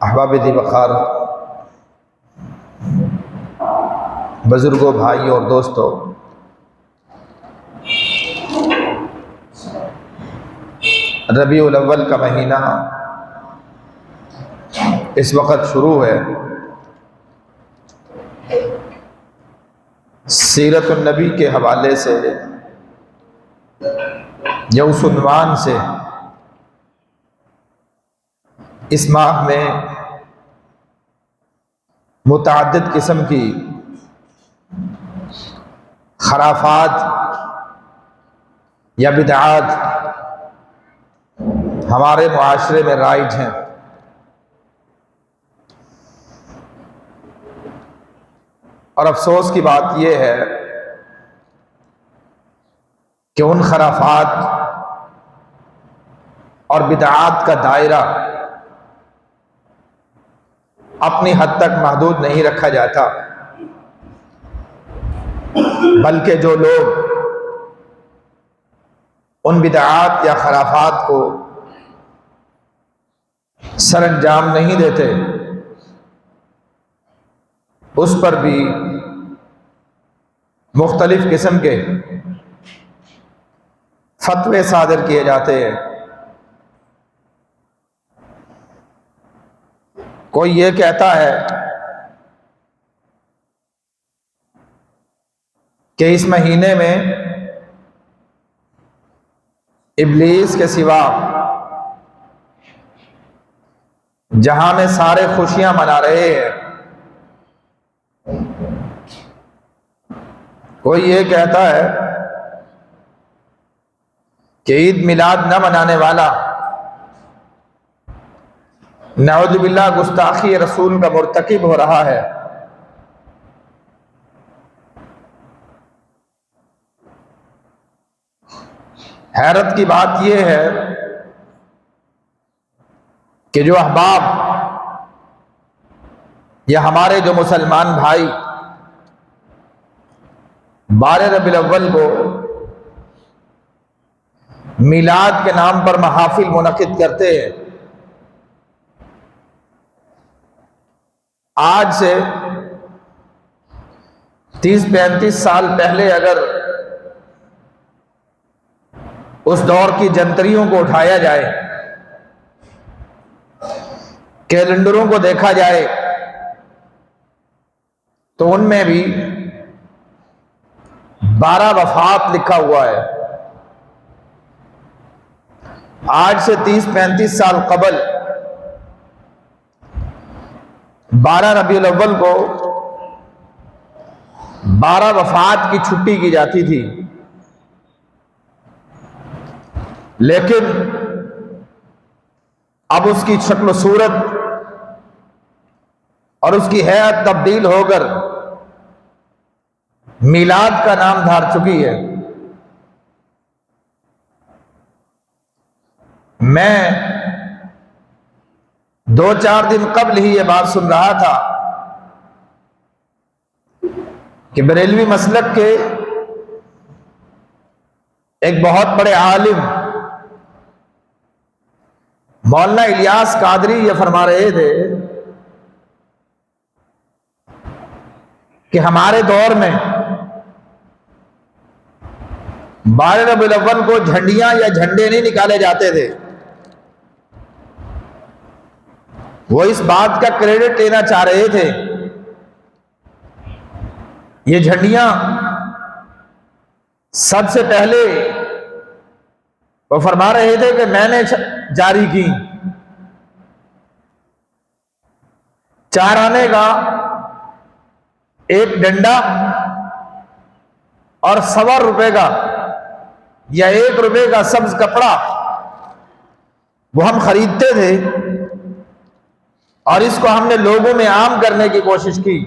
अहबाब दी वक़ार, बुजुर्गों, भाइयों और दोस्तों, रबीउल अव्वल का महीना इस वक्त शुरू है। सीरतुन नबी के हवाले से या उस उन्वान से इस माह में मुतअद्दिद किस्म की खराफात या बिदआत हमारे मुआशरे में राइज हैं। और अफसोस की बात यह है कि उन खराफात और बिदआत का दायरा अपनी हद तक महदूद नहीं रखा जाता, बल्कि जो लोग उन बिदआत या खराफात को सरअंजाम नहीं देते, उस पर भी मुख्तलिफ किस्म के फतवे सादर किए जाते हैं। कोई ये कहता है कि इस महीने में इब्लीस के सिवा जहां में सारे खुशियां मना रहे हैं। कोई ये कहता है कि ईद मिलाद न मनाने वाला नऊज़ु बिल्लाह गुस्ताखी रसूल का मुर्तकिब हो रहा है। हैरत की बात यह है कि जो अहबाब या हमारे जो मुसलमान भाई 12 रबीउल अव्वल को मिलाद के नाम पर महाफिल मुनक़िद करते हैं, आज से 30-35 साल पहले अगर उस दौर की जंतरियों को उठाया जाए, कैलेंडरों को देखा जाए, तो उनमें भी 12 वफात लिखा हुआ है। आज से 30-35 साल कबल 12 रबीउल अव्वल को 12 वफात की छुट्टी की जाती थी, लेकिन अब उसकी शक्ल सूरत और उसकी हैत तब्दील होकर मिलाद का नाम धार चुकी है। मैं 2-4 दिन कबल ही ये बात सुन रहा था कि बरेलवी मसलक के एक बहुत बड़े आलिम मौलाना इलियास कादरी ये फरमा रहे थे कि हमारे दौर में 12 रबीउल अव्वल को झंडियां या झंडे नहीं निकाले जाते थे, वो इस बात का क्रेडिट लेना चाह रहे थे, ये झंडियां सबसे पहले वो फरमा रहे थे कि मैंने जारी की। 4 आने का एक डंडा और ₹1.25 का या ₹1 का सब्ज कपड़ा वो हम खरीदते थे और इसको हमने लोगों में आम करने की कोशिश की।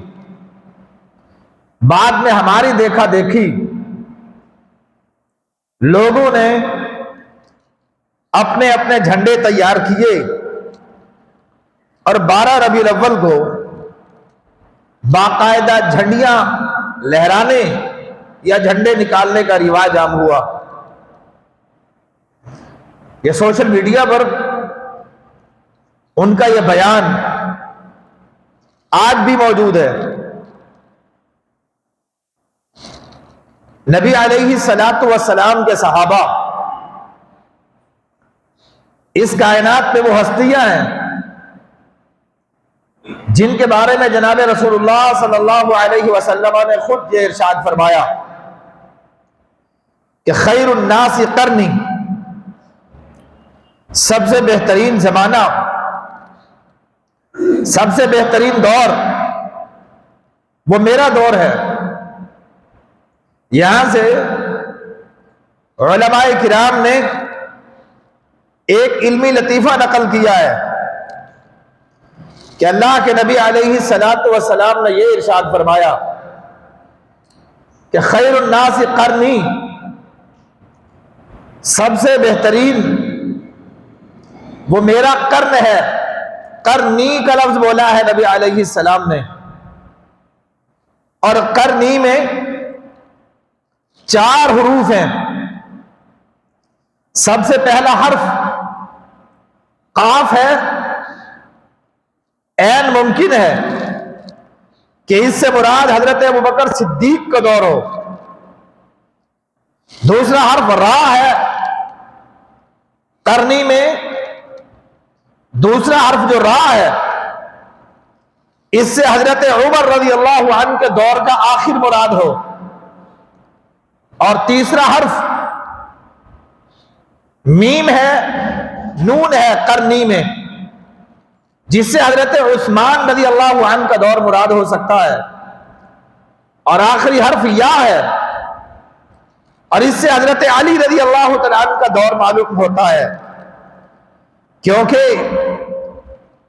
बाद में हमारी देखा देखी लोगों ने अपने अपने झंडे तैयार किए और 12 रबीउल अव्वल को बाकायदा झंडियां लहराने या झंडे निकालने का रिवाज आम हुआ। ये सोशल मीडिया पर उनका यह बयान आज भी मौजूद है। नबी अलैहिस्सलातु वस्सलाम के सहाबा इस कायनात में वो हस्तियां हैं जिनके बारे में जनाब रसूलुल्लाह सल्लल्लाहु अलैहि वसल्लम ने खुद ये इरशाद फरमाया कि खैरुन नास करनी, सबसे बेहतरीन जमाना, सबसे बेहतरीन दौर वो मेरा दौर है। यहां से उलमाए किराम ने एक इल्मी लतीफा नकल किया है कि अल्लाह के नबी अलैहिस्सलातु वस्सलाम ने यह इरशाद फरमाया कि खैरुन नास करनी, सबसे बेहतरीन वो मेरा कर्न है। करनी का लफ्ज बोला है नबी अलैहिस्सलाम ने, और करनी में 4 हरूफ हैं। सबसे पहला हर्फ काफ है। ऐन मुमकिन है कि इससे मुराद हजरत अबू बकर सिद्दीक का दौर हो। दूसरा हर्फ रा है। करनी में दूसरा हर्फ जो रा है, इससे हजरत उमर रज़ी अल्लाहु अन्हु के दौर का आखिर मुराद हो। और तीसरा हर्फ मीम है, नून है करनी में, जिससे हजरत उस्मान रज़ी अल्लाहु अन्हु का दौर मुराद हो सकता है। और आखिरी हर्फ या है, और इससे हजरत अली रज़ी अल्लाहु तआला अन्हु का दौर मालूम होता है, क्योंकि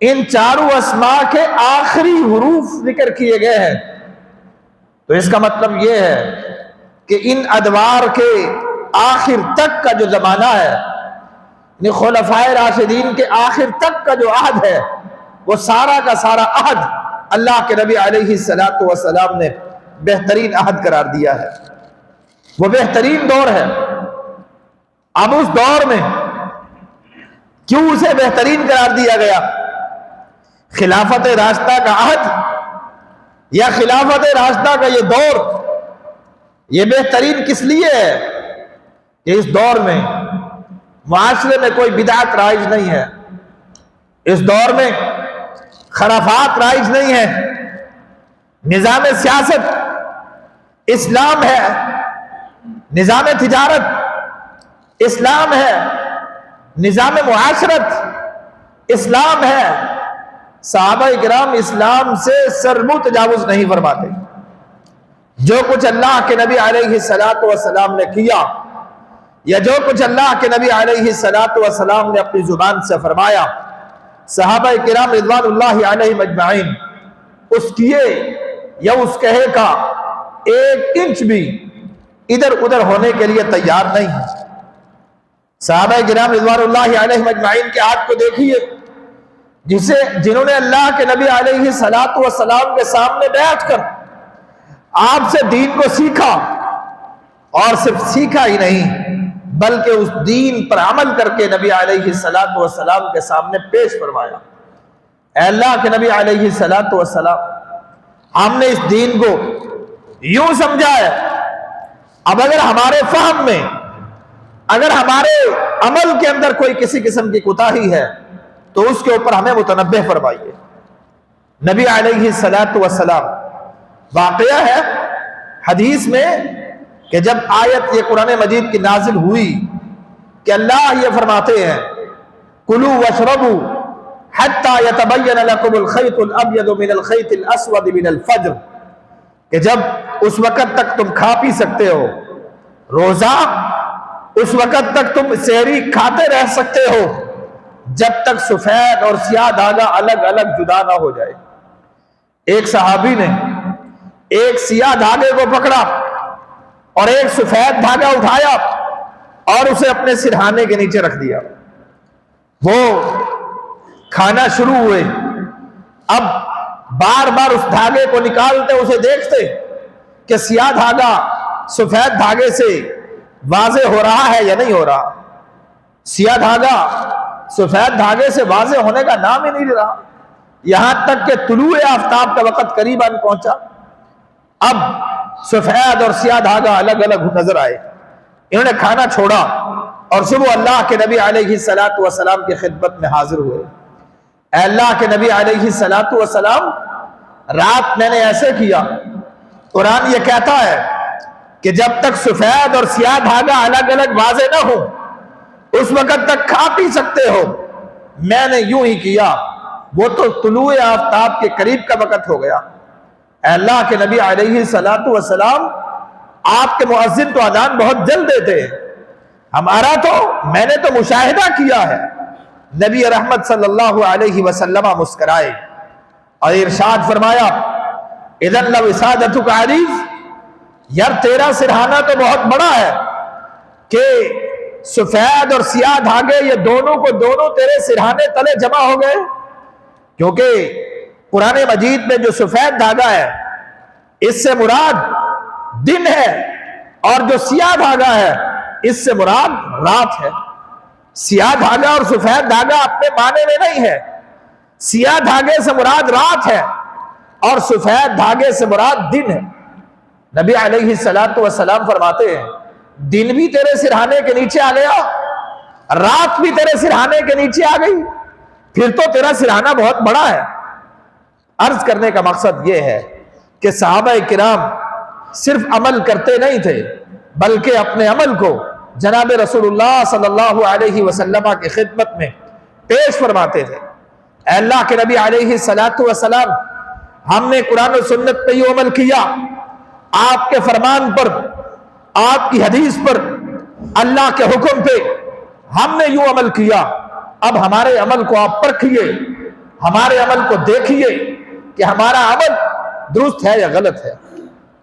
इन चारों अस्मा के आखिरी हुरूफ जिक्र किए गए हैं। तो इसका मतलब यह है कि इन अदवार के आखिर तक का जो जमाना है, खुलफाए राशिदीन के आखिर तक का जो अहद है, वो सारा का सारा अहद अल्लाह के नबी अलैहिस्सलातु वस्सलाम ने बेहतरीन अहद करार दिया है। वो बेहतरीन दौर है। अब उस दौर में क्यों उसे बेहतरीन करार दिया गया? खिलाफत रास्ता का अहद या खिलाफत रास्ता का ये दौर, ये बेहतरीन किस लिए है कि इस दौर में माशरे में कोई बिदअत राइज नहीं है, इस दौर में खराफात राइज नहीं है, निजाम सियासत इस्लाम है, निजाम तिजारत इस्लाम है, निजाम मुआशरत इस्लाम है। सहाबा किराम इस्लाम से सरमु तजावुज नहीं फरमाते। जो कुछ अल्लाह के नबी अलैहिस्सलातु वस्सलाम ने किया, या जो कुछ अल्लाह के नबी अलैहिस्सलातु वस्सलाम ने अपनी जुबान से फरमाया, सहाबा किराम रिज़वानुल्लाहि अलैहिम अजमाइन उस किए या उस कहे का 1 इंच भी इधर उधर होने के लिए तैयार नहीं है। सहाबा किराम रिज़वानुल्लाहि अलैहिम अजमाइन के हाथ को देखिए, जिन्होंने अल्लाह के नबी अलैहिस्सलातु वस्सलाम के सामने बैठकर आपसे दीन को सीखा, और सिर्फ सीखा ही नहीं बल्कि उस दीन पर अमल करके नबी अलैहिस्सलातु वस्सलाम के सामने पेश फरमाया। अल्लाह के नबी अलैहिस्सलातु वस्सलाम, हमने इस दीन को यूं समझा है। अब अगर हमारे फहम में, अगर हमारे अमल के अंदर कोई किसी किस्म की कोताही है, तो उसके ऊपर हमें मुतनब्बे फरमाइए। नबी अलैहिस्सलातु वस्सलाम, वाक़या है हदीस में कि जब आयत ये कुरान मजीद की नाजिल हुई कि अल्लाह ये फरमाते हैं कुलू वशरबू हत्ता यतबय्यन लकुमुल खैतुल अब्यदु मिनल खैतिल अस्वद मिनल फज्र, कि जब उस वक़्त तक तुम खा पी सकते हो, रोजा उस वक़्त तक तुम सहरी खाते रह सकते हो जब तक सफेद और सियाह धागा अलग अलग जुदा ना हो जाए। एक सहाबी ने एक सियाह धागे को पकड़ा और एक सफेद धागा उठाया और उसे अपने सिरहाने के नीचे रख दिया। वो खाना शुरू हुए, अब बार बार उस धागे को निकालते उसे देखते कि सियाह धागा सफेद धागे से वाज़े हो रहा है या नहीं हो रहा। सियाह धागा सफेद धागे से वाज़े होने का नाम ही नहीं ले रहा, यहां तक कि तुलुए आफ्ताब का वक्त करीब आने पहुंचा। अब सफेद और सियाह धागा अलग अलग नजर आए। इन्होंने खाना छोड़ा और सुबह अल्लाह के नबी अलैहिस्सलातु वस्सलाम की खिदमत में हाजिर हुए। अल्लाह के नबी अलैहिस्सलातु वस्सलाम, रात मैंने ऐसे किया, कुरान ये कहता है कि जब तक सफेद और सियाह धागा अलग अलग वाज़े ना हो उस वक्त तक खा पी सकते हो। मैंने यूं ही किया, वो तो तुलुए आफ्ताब के करीब का वक्त हो गया। अल्लाह के नबी अलैहिस्सलातु वस्सलाम, आपके मुअज्जिन तो अज़ान बहुत जल्द देते हैं, हमारा तो मैंने तो मुशाहिदा किया है। नबी रहमत सल्लल्लाहु अलैहि वसल्लम मुस्कुराए और इरशाद फरमाया इदन लविसादतुका अरीज़, यार तेरा सिरहाना तो बहुत बड़ा है कि सफेद और सियाह धागे ये दोनों को दोनों तेरे सिरहाने तले जमा हो गए। क्योंकि कुरान मजीद में जो सफेद धागा है इससे मुराद दिन है और जो सियाह धागा है इससे मुराद रात है। सियाह धागा और सफेद धागा अपने माने में नहीं है, सियाह धागे से मुराद रात है और सफेद धागे से मुराद दिन है। नबी अलैहिस्सलातु वस्सलाम फरमाते हैं दिन भी तेरे सिरहाने के नीचे आ गया, रात भी तेरे सिरहाने के नीचे आ गई, फिर तो तेरा सिरहाना बहुत बड़ा है। अर्ज करने का मकसद यह है कि सहाबा किराम सिर्फ अमल करते नहीं थे बल्कि अपने अमल को जनाब रसूलुल्लाह सल्लल्लाहु अलैहि वसल्लम की खिदमत में पेश फरमाते थे। अल्लाह के नबी अलैहिस्सलातु वस्सलाम, हमने कुरान और सुन्नत पे यूं अमल किया, आपके फरमान पर, आपकी हदीस पर, अल्लाह के हुक्म पे हमने यूं अमल किया। अब हमारे अमल को आप परखिए, हमारे अमल को देखिए कि हमारा अमल दुरुस्त है या गलत है।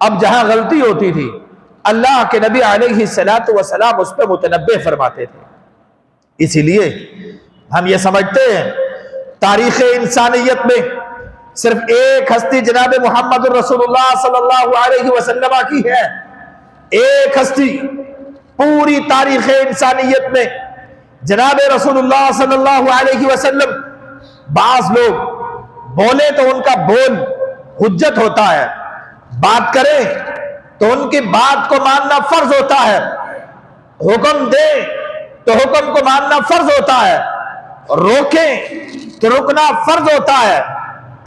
अब जहां गलती होती थी अल्लाह के नबी अलैहिस्सलातु वस्सलाम उस पर मुतनब्बे फरमाते थे। इसीलिए हम ये समझते हैं तारीख़ इंसानियत में सिर्फ एक हस्ती जनाब मोहम्मद रसूलुल्लाह सल्लल्लाहु अलैहि वसल्लम की है। एक हस्ती पूरी तारीख़ इंसानियत में जनाब रसूलुल्लाह सल्लल्लाहु अलैहि वसल्लम। बाज लोग बोले तो उनका बोल हुज्जत होता है, बात करें तो उनकी बात को मानना फर्ज होता है, हुक्म दे तो हुक्म को मानना फर्ज होता है, रोकें तो रुकना फर्ज होता है।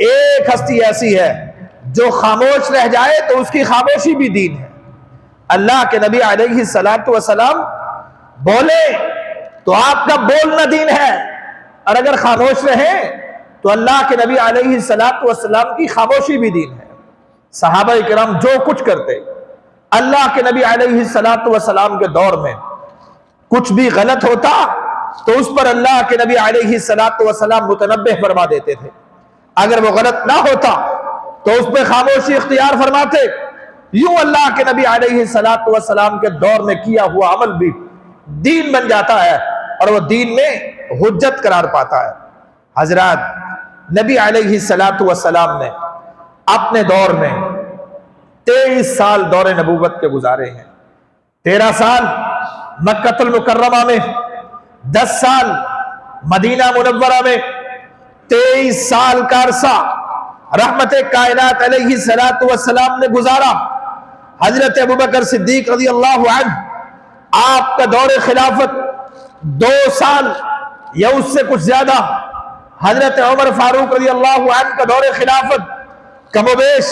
एक हस्ती ऐसी है जो खामोश रह जाए तो उसकी खामोशी भी दीन है। अल्लाह के नबी अलैहिस्सलातु वस्सलाम बोले तो आपका बोलना दीन है, और अगर खामोश रहे तो अल्लाह के नबी अलैहिस्सलातु वस्सलाम की खामोशी भी दीन है। सहाबा किराम जो कुछ करते, अल्लाह के नबी अलैहिस्सलातु वस्सलाम के दौर में कुछ भी गलत होता तो उस पर अल्लाह के नबी अलैहिस्सलातु वस्सलाम मुतनब्बे फरमा देते थे। अगर वो गलत ना होता तो उस पर खामोशी इख्तियार फरमाते। यूं अल्लाह के नबी अलैहिस्सलातु वस्सलाम के दौर में किया हुआ अमल भी दीन बन जाता है और वो दीन में हुज्जत करार पाता है। हजरात, नबी अलैहिस्सलातु वस्सलाम ने अपने दौर में 23 साल दौरे नबूवत के गुजारे हैं। 13 साल मक्कतुल मुकर्रमा में, 10 साल मदीना मुनव्वरा में, 23 साल का अरसा रहमते कायनात अलैहिस्सलातु वस्सलाम ने गुजारा। हजरत अबू बकर सिद्दीक रज़ियल्लाहु अन्हु आपका दौरे खिलाफत 2 साल या उससे कुछ ज्यादा हजरत उमर फारूक रज़ी अल्लाहु अन्हु का दौरे खिलाफत कमोबेश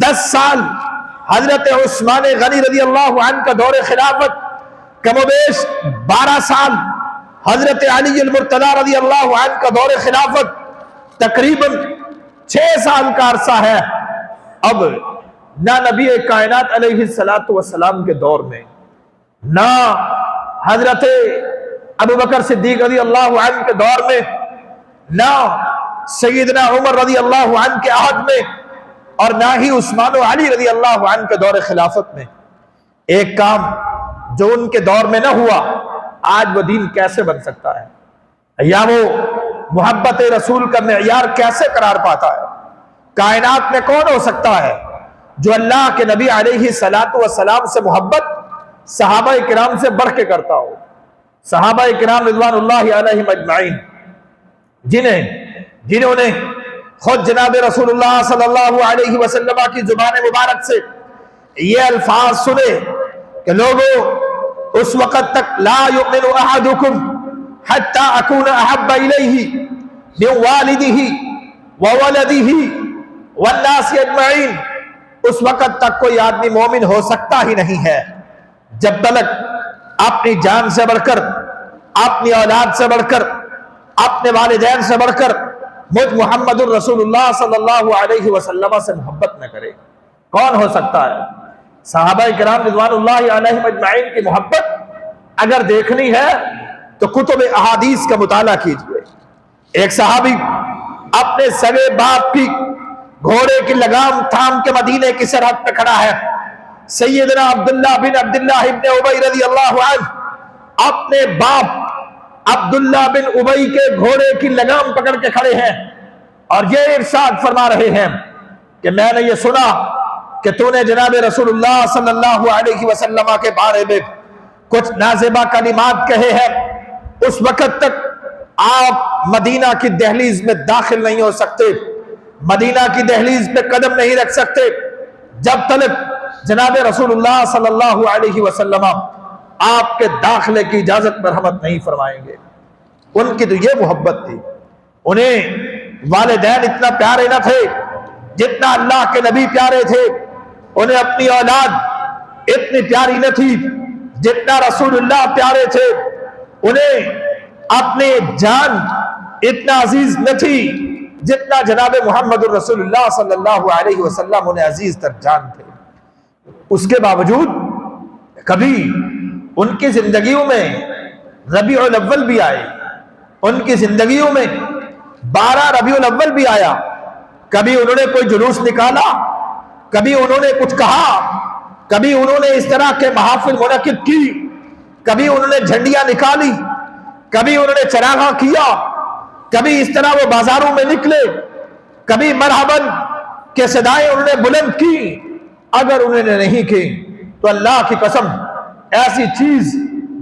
10 साल, हजरत उस्मान गनी रज़ी अल्लाहु अन्हु का दौरे खिलाफत कमोबेश 12 साल, हजरत अली अल मुर्तज़ा रज़ी अल्लाहु अन्हु का दौरे खिलाफत तकरीबन 6 साल का अरसा है। अब ना नबी कायनात अलैहिस्सलातु वस्सलाम के दौर में, ना हजरत अबू बकर सिद्दीक रज़ी अल्लाहु अन्हु के दौर में, ना सैयदना उमर रज़ी अल्लाहु अन्हु के अहद में, और ना ही उस्मान व अली रज़ी अल्लाहु अन्हु के दौर खिलाफत में। एक काम जो उनके दौर में ना हुआ, आज वो दीन कैसे बन सकता है, या वो मोहब्बत रसूल का मेयार कैसे करार पाता है? कायनात में कौन हो सकता है जो अल्लाह के नबी अलैहिस्सलातु वस्सलाम से मोहब्बत सहाबा किराम से बढ़ के करता हो? सहाबा किराम रिज़वानुल्लाहि अलैहिम अजमाइन, जिन्होंने खुद जनाब रसूलुल्लाह सल्लल्लाहु अलैहि वसल्लम की जुबान मुबारक से ये अल्फाज सुने कि लोगों, उस वक़्त तक ला युमिनु अहदुकुम हत्ता अकूना अहब्बा इलैहि मिन वालिदिही व वलदिही वन्नास अजमईन, उस वक़्त तक कोई आदमी मोमिन हो सकता ही नहीं है जब तक अपनी जान से बढ़कर, अपनी औलाद से बढ़कर, अपने वालिदैन से बढ़कर मुझ मुहम्मदुर रसूलुल्लाह सल्लल्लाहु अलैहि वसल्लम से मोहब्बत न करे। कौन हो सकता है? सहाबा किराम रिज़वानुल्लाहि अलैहिम अजमाइन की मोहब्बत अगर देखनी है तो कुतुब अहादीस का मुताला कीजिए। एक सहाबी अपने सगे बाप की घोड़े की लगाम थाम के मदीने की सरहद पे खड़ा है। सैयदना अब्दुल्लाह बिन अब्दुल्लाह इब्न उबई रज़ी अल्लाहु अन्हु अपने बाप अब्दुल्लाह बिन उबई के घोड़े की लगाम पकड़ के खड़े हैं और ये इरशाद फरमा रहे हैं कि मैंने ये सुना कि तूने जनाब रसूलुल्लाह सल्लल्लाहु अलैहि वसल्लम के बारे में कुछ नाज़िबा कलिमात कहे हैं। उस वक़्त तक आप मदीना की दहलीज में दाखिल नहीं हो सकते, मदीना की दहलीज पे कदम नहीं रख सकते जब तक जनाब रसूलुल्लाह सल्लल्लाहु अलैहि वसल्लम आपके दाखिले की इजाजत मरहमत नहीं फरमाएंगे। उनकी तो ये मोहब्बत थी। उन्हें वालिदैन इतना प्यारे न थे जितना अल्लाह के नबी प्यारे थे। उन्हें अपनी औलाद इतनी प्यारी न थी जितना रसूलुल्लाह प्यारे थे। उन्हें अपनी जान इतना अजीज न थी जितना जनाब मुहम्मदुर रसूलुल्लाह सल्लल्लाहु अलैहि वसल्लम उन्हें अजीज तर जान थे। उसके बावजूद कभी उनकी जिंदगियों में रबीउल अव्वल भी आए, उनकी जिंदगियों में 12 रबीउल अव्वल भी आया। कभी उन्होंने कोई जुलूस निकाला, कभी उन्होंने कुछ कहा, कभी उन्होंने इस तरह के महफिल मुनक्किद की, कभी उन्होंने झंडियां निकाली, कभी उन्होंने चरागा किया, कभी इस तरह वो बाजारों में निकले, कभी मरहबन के सदाएं उन्होंने बुलंद की। अगर उन्होंने नहीं की तो अल्लाह की कसम ऐसी चीज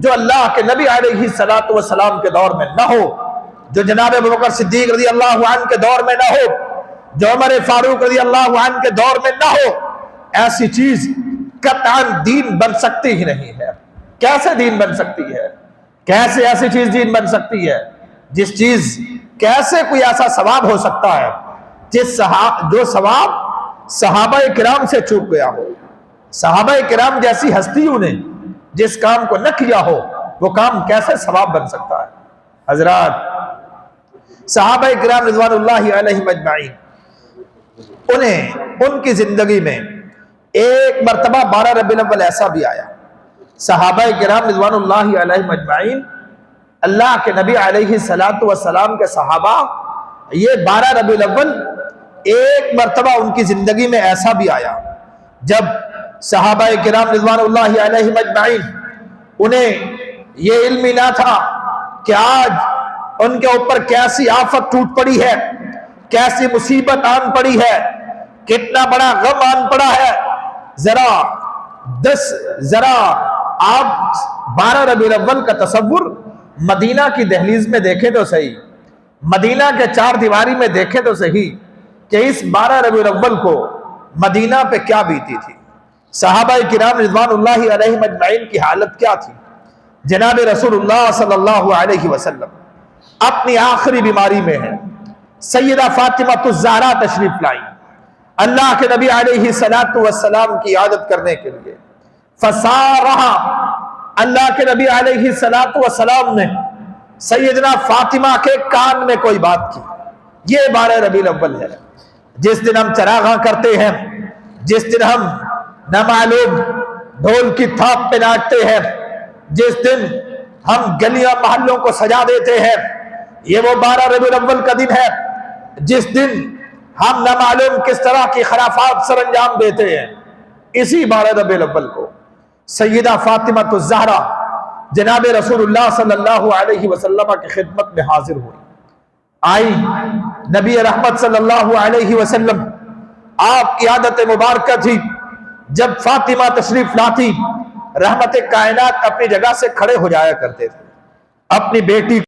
जो अल्लाह के नबी अलैहिस्सलातु वस्सलाम के दौर में न हो, जो जनाब अबू बकर सिद्दीक रज़ी अल्लाहु अन्हु के दौर में न हो, जो उमर फारूक रज़ी अल्लाहु अन्हु के दौर में न हो, ऐसी चीज कतई दीन बन सकती ही नहीं है। कैसे दीन बन सकती है? कैसे ऐसी चीज दीन बन सकती है? जिस चीज कैसे कोई ऐसा सवाब हो सकता है जो सवाब सहाबा किराम से चूक गया हो? सहाबा किराम जैसी हस्तियों ने जिस काम को न किया हो वो काम कैसे सवाब बन सकता है? हजरात, सहाबा किराम रिज़वानुल्लाहि अलैहिम अजमाइन, उन्हें उनकी जिंदगी में एक मरतबा 12 रबीउल अव्वल ऐसा भी आया। सहाबा किराम रिज़वानुल्लाहि अलैहिम अजमाइन, अल्लाह के नबी अलैहिस्सलातु वस्सलाम के सहाबा, ये 12 रबीउल अव्वल एक मरतबा उनकी जिंदगी में ऐसा भी आया जब सहाबा किराम रिज़वानुल्लाहि अलैहिम अजमाइन उन्हें ये इल्म ना था कि आज उनके ऊपर कैसी आफत टूट पड़ी है, कैसी मुसीबत आन पड़ी है, कितना बड़ा गम आन पड़ा है। जरा आप 12 रबीउल अव्वल का तसव्वुर मदीना की दहलीज में देखें तो सही, मदीना के 4 दीवारी में देखें तो सही कि इस 12 रबीउल अव्वल को मदीना पे क्या बीती थी, सहाबा किराम रिज़वानुल्लाहि अलैहिम अजमाइन की हालत क्या थी। जनाब रसूलुल्लाह सल्लल्लाहु अलैहि वसल्लम अपनी आखिरी बीमारी में है। सैयदा फातिमा ज़हरा तशरीफ लाई अल्लाह के नबी अलैहि सलातु वस्सलाम की इयादत करने के लिए। फसारहा, अल्लाह के नबी अलैहि सलातु वस्सलाम ने सैयदना फातिमा के कान में कोई बात की। ये 12 रबीउल अव्वल है, जिस दिन हम चरागा करते हैं, जिस दिन हम नामालूम ढोल की थाप पे नाचते हैं, जिस दिन हम गलियां मोहल्लों को सजा देते हैं, ये वो 12 रबीउल अव्वल का दिन है जिस दिन हम नामालूम किस तरह की खराफात सर अंजाम देते हैं। इसी 12 रबीउल अव्वल को सैयदा फातिमा ज़हरा जनाब रसूलुल्लाह सल्लल्लाहु अलैहि वसल्लम की खिदमत में हाजिर हुई। आई नबी रहमत सल्लल्लाहु अलैहि वसल्लम, आपकी आदत मुबारक थी जब फातिमा तशरीफ लाती रहमत कायनात अपनी जगह से खड़े हो जाया करते थे, अपनी बेटी